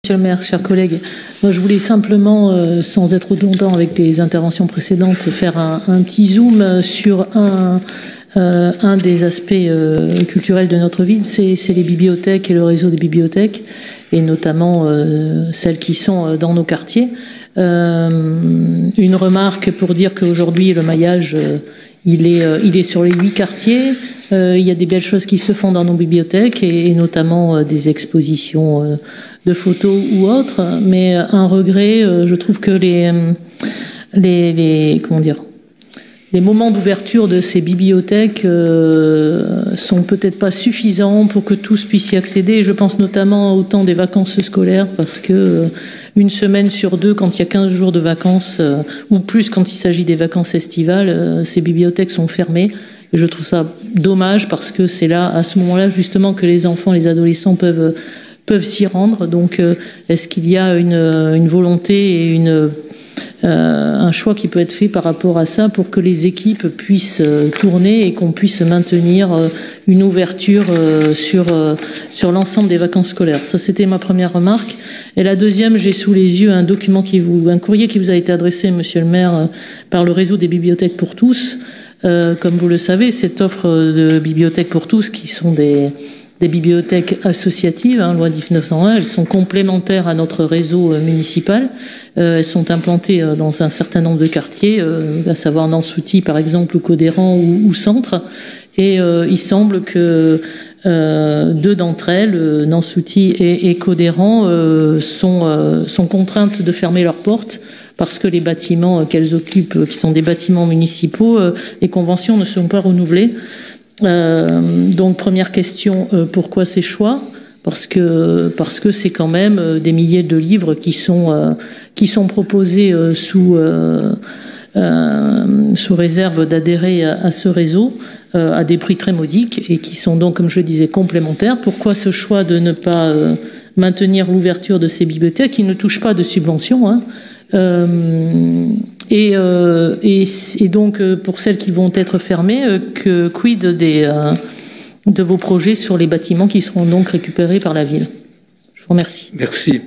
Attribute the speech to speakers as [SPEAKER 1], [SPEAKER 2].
[SPEAKER 1] Monsieur le maire, chers collègues, moi je voulais simplement, sans être redondant avec les interventions précédentes, faire un petit zoom sur un des aspects culturels de notre ville, c'est les bibliothèques et le réseau des bibliothèques, et notamment celles qui sont dans nos quartiers. Une remarque pour dire qu'aujourd'hui le maillage il est sur les 8 quartiers. Il y a des belles choses qui se font dans nos bibliothèques et notamment des expositions de photos ou autres. Mais un regret, je trouve que les moments d'ouverture de ces bibliothèques sont peut-être pas suffisants pour que tous puissent y accéder. Je pense notamment au temps des vacances scolaires parce que une semaine sur deux, quand il y a 15 jours de vacances, ou plus quand il s'agit des vacances estivales, ces bibliothèques sont fermées. Et je trouve ça dommage parce que c'est là, à ce moment-là, justement, que les enfants, les adolescents peuvent s'y rendre. Donc, est-ce qu'il y a une volonté et un choix qui peut être fait par rapport à ça pour que les équipes puissent tourner et qu'on puisse maintenir une ouverture sur l'ensemble des vacances scolaires. Ça, c'était ma première remarque. Et la deuxième, j'ai sous les yeux un courrier qui vous a été adressé, monsieur le maire, par le réseau des bibliothèques pour tous. Comme vous le savez, cette offre de bibliothèques pour tous, qui sont des bibliothèques associatives, loi 1901, elles sont complémentaires à notre réseau municipal. Elles sont implantées dans un certain nombre de quartiers, à savoir Nansouty par exemple, ou Codéran ou Centre. Et il semble que 2 d'entre elles, Nansouty et Codéran, sont contraintes de fermer leurs portes parce que les bâtiments qu'elles occupent, qui sont des bâtiments municipaux, les conventions ne sont pas renouvelées. Donc première question, pourquoi ces choix ? Parce que c'est quand même des milliers de livres qui sont proposés sous réserve d'adhérer à ce réseau à des prix très modiques et qui sont donc, comme je le disais, complémentaires. Pourquoi ce choix de ne pas maintenir l'ouverture de ces bibliothèques qui ne touchent pas de subventions, et donc pour celles qui vont être fermées, quid de vos projets sur les bâtiments qui seront donc récupérés par la ville? Je vous remercie.
[SPEAKER 2] Merci.